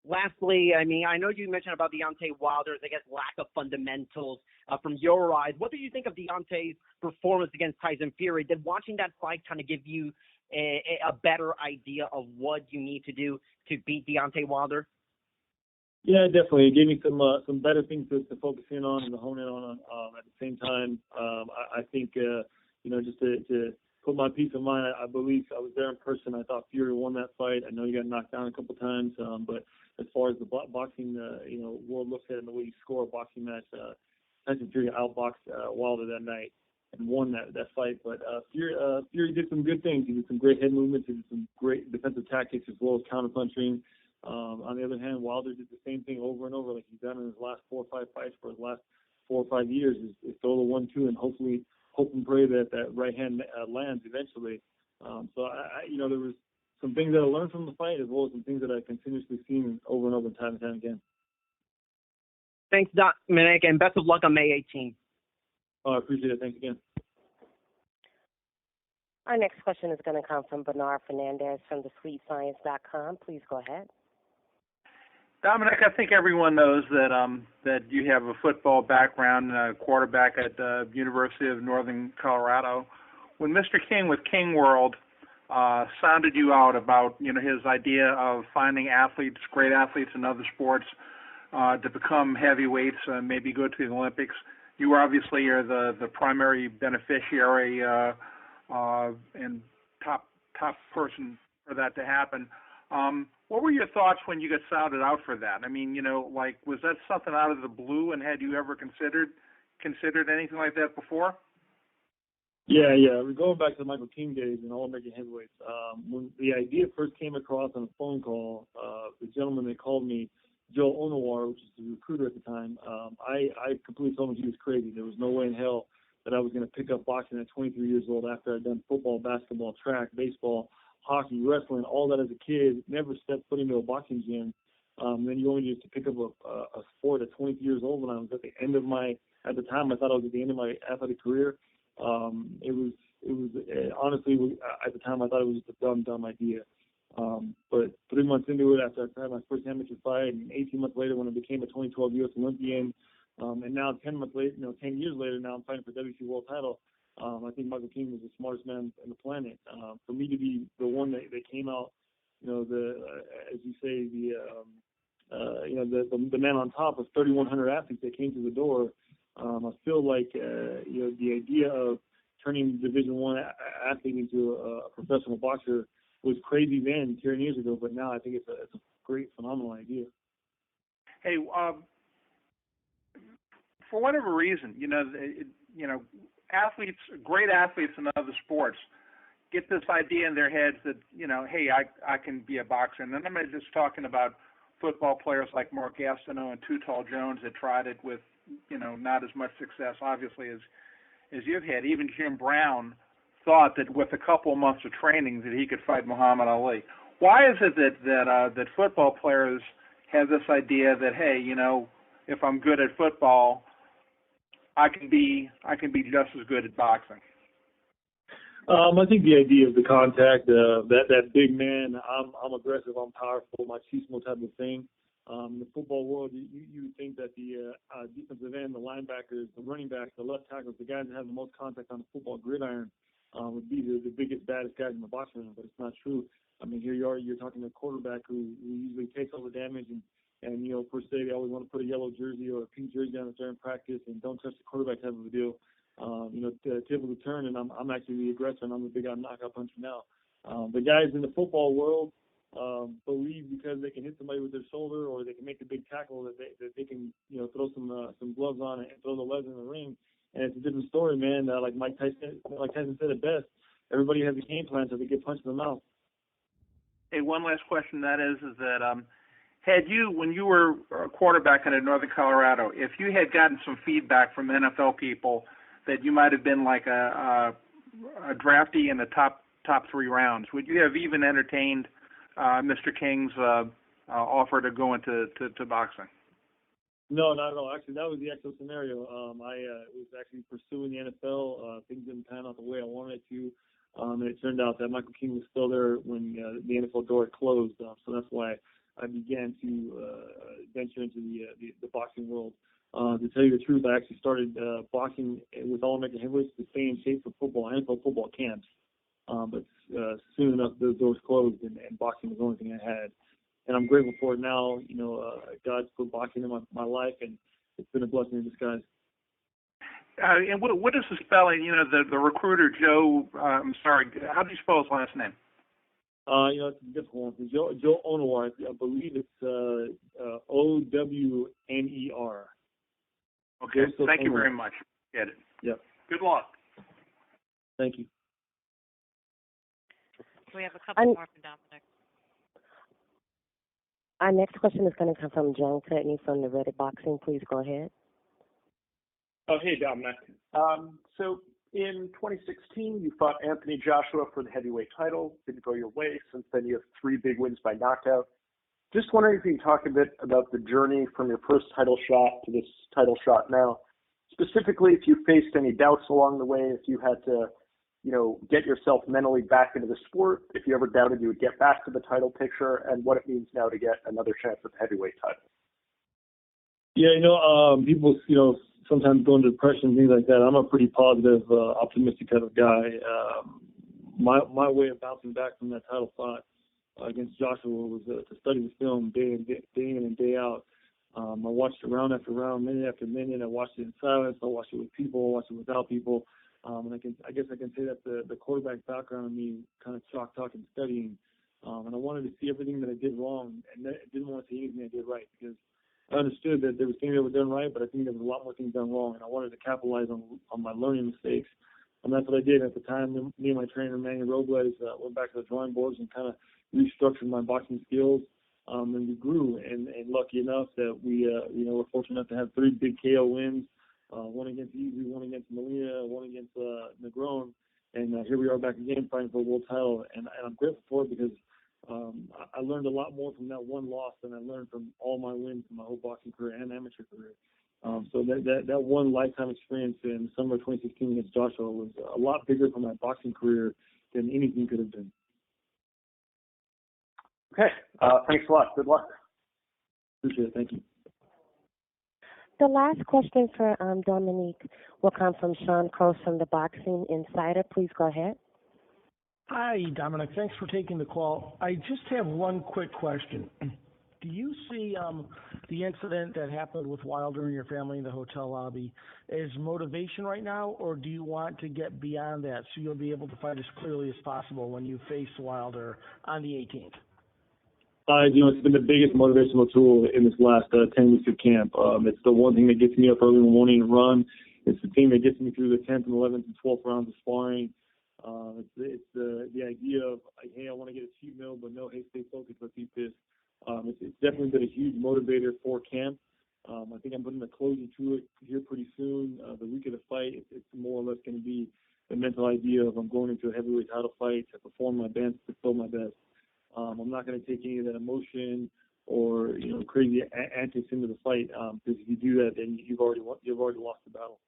Lastly, I mean, I know you mentioned about Deontay Wilder's, I guess, lack of fundamentals from your eyes. What did you think of Deontay's performance against Tyson Fury? Did watching that fight kind of give you a better idea of what you need to do to beat Deontay Wilder? Yeah, definitely. It gave me some better things to focus in on and to hone in on at the same time. I think, just to put my peace of mind, I believe I was there in person. I thought Fury won that fight. I know he got knocked down a couple times, but as far as the boxing, world looks at it and the way you score a boxing match, Tyson Fury outboxed Wilder that night and won that fight. But Fury did some good things. He did some great head movements. He did some great defensive tactics as well as counterpunching. On the other hand, Wilder did the same thing over and over like he's done in his last 4 or 5 fights for his last 4 or 5 years is throw the 1-2 and hopefully hope and pray that right hand lands eventually. So there was some things that I learned from the fight as well as some things that I continuously seen over and over time and time again. Thanks, Dominic, and best of luck on May 18th. Oh, I appreciate it. Thanks again. Our next question is going to come from Bernard Fernandez from thesweetscience.com. Please go ahead. Dominic, I think everyone knows that you have a football background, quarterback at the University of Northern Colorado. When Mr. King with King World sounded you out about his idea of finding athletes, great athletes in other sports, to become heavyweights, maybe go to the Olympics, you obviously are the primary beneficiary and top person for that to happen. What were your thoughts when you got sounded out for that? I mean, was that something out of the blue, and had you ever considered anything like that before? Yeah. We're going back to the Michael King days and All-American heavyweights. When the idea first came across on a phone call, the gentleman that called me, Joe Onowar, which is the recruiter at the time, I completely told him he was crazy. There was no way in hell that I was going to pick up boxing at 23 years old after I'd done football, basketball, track, baseball, hockey, wrestling, all that as a kid, never stepped foot into a boxing gym. Then you only just to pick up a sport at 23 years old when I was at the end of at the time I thought I was at the end of my athletic career. It was honestly, at the time I thought it was just a dumb idea. But 3 months into it, after I had my first amateur fight, and 18 months later when I became a 2012 U.S. Olympian, and now 10 years later, now I'm fighting for WC World Title. I think Michael King was the smartest man on the planet. For me to be the one that came out, as you say, the man on top of 3,100 athletes that came through the door. I feel like the idea of turning Division I athlete into a professional boxer was crazy then, 10 years ago, but now I think it's a great, phenomenal idea. Hey, for whatever reason, athletes, great athletes in other sports, get this idea in their heads that hey, I can be a boxer. And then I'm just talking about football players like Mark Gastineau and Too Tall Jones that tried it with not as much success, obviously, as you've had. Even Jim Brown thought that with a couple of months of training that he could fight Muhammad Ali. Why is it that football players have this idea that, hey, if I'm good at football, I can be just as good at boxing? I think the idea of the contact, that big man, I'm aggressive, I'm powerful, machismo type of thing. In the football world, you would think that the defensive end, the linebackers, the running backs, the left tackles, the guys that have the most contact on the football gridiron would be the biggest, baddest guys in the boxing room, but it's not true. I mean, here you are, you're talking to a quarterback who usually takes all the damage and per se, they always want to put a yellow jersey or a pink jersey on during practice and don't touch the quarterback type of a deal. Typical turn, and I'm actually the aggressor, and I'm the big knockout puncher now. The guys in the football world believe because they can hit somebody with their shoulder or they can make a big tackle that they can throw some gloves on and throw the legs in the ring. And it's a different story, man. Like Tyson said it best, everybody has a game plan so they get punched in the mouth. Hey, one last question. That is that had you, when you were a quarterback in Northern Colorado, if you had gotten some feedback from NFL people that you might have been like a draftee in the top 3 rounds, would you have even entertained Mr. King's offer to go into boxing? No, not at all. Actually, that was the actual scenario. I was actually pursuing the NFL. Things didn't pan out the way I wanted it to. And it turned out that Michael King was still there when the NFL door closed. So that's why I began to venture into the boxing world. To tell you the truth, I actually started boxing with all American heavyweights to stay in shape for football, NFL football camps. But soon enough, those doors closed, and boxing was the only thing I had. And I'm grateful for it now. God's put boxing in my life, and it's been a blessing in disguise. And what is the spelling? The recruiter, Joe, I'm sorry, how do you spell his last name? It's a difficult one. Joe Onowar, I believe it's O-W-N-E-R. Okay, thank you very much. Get it. Yep. Good luck. Thank you. We have a couple more from Dominic. Our next question is going to come from John Cutney from the Reddit Boxing. Please go ahead. Oh, hey, Dominic. So in 2016, you fought Anthony Joshua for the heavyweight title. Didn't go your way. Since then, you have 3 big wins by knockout. Just wondering if you can talk a bit about the journey from your first title shot to this title shot now. Specifically, if you faced any doubts along the way, if you had to, get yourself mentally back into the sport, if you ever doubted you would get back to the title picture, and what it means now to get another chance at the heavyweight title. Yeah, people, sometimes go into depression and things like that. I'm a pretty positive, optimistic type of guy. My way of bouncing back from that title fight against Joshua was to study the film day in and day out. I watched it round after round, minute after minute. I watched it in silence. I watched it with people. I watched it without people. And I guess I can say that the quarterback background of me kind of chalk talking, studying. And I wanted to see everything that I did wrong, and I didn't want to see anything I did right, because I understood that there was things that were done right, but I think there was a lot more things done wrong, and I wanted to capitalize on my learning mistakes. And that's what I did. At the time, me and my trainer, Manny Robles, went back to the drawing boards and kind of restructured my boxing skills, and we grew. And lucky enough that we were fortunate enough to have 3 big KO wins, one against Easy, one against Molina, one against Negron. And here we are back again fighting for a world title. And I'm grateful for it, because I learned a lot more from that one loss than I learned from all my wins in my whole boxing career and amateur career. So that one lifetime experience in the summer of 2016 against Joshua was a lot bigger for my boxing career than anything could have been. Okay. Thanks a lot. Good luck. Appreciate it. Thank you. The last question for Dominique will come from Sean Cross from the Boxing Insider. Please go ahead. Hi, Dominic. Thanks for taking the call. I just have one quick question. Do you see the incident that happened with Wilder and your family in the hotel lobby as motivation right now, or do you want to get beyond that so you'll be able to fight as clearly as possible when you face Wilder on the 18th? It's been the biggest motivational tool in this last 10 weeks of camp. It's the one thing that gets me up early in the morning to run. It's the thing that gets me through the 10th and 11th and 12th rounds of sparring. It's the idea of, hey, I want to get a cheat meal, but no, hey, stay focused, let's eat this. It's definitely been a huge motivator for camp. I think I'm putting a closing to it here pretty soon. The week of the fight, it's more or less going to be the mental idea of I'm going into a heavyweight title fight to perform my best, to fulfill my best. I'm not going to take any of that emotion or crazy antics into the fight, because if you do that, then you've already lost the battle.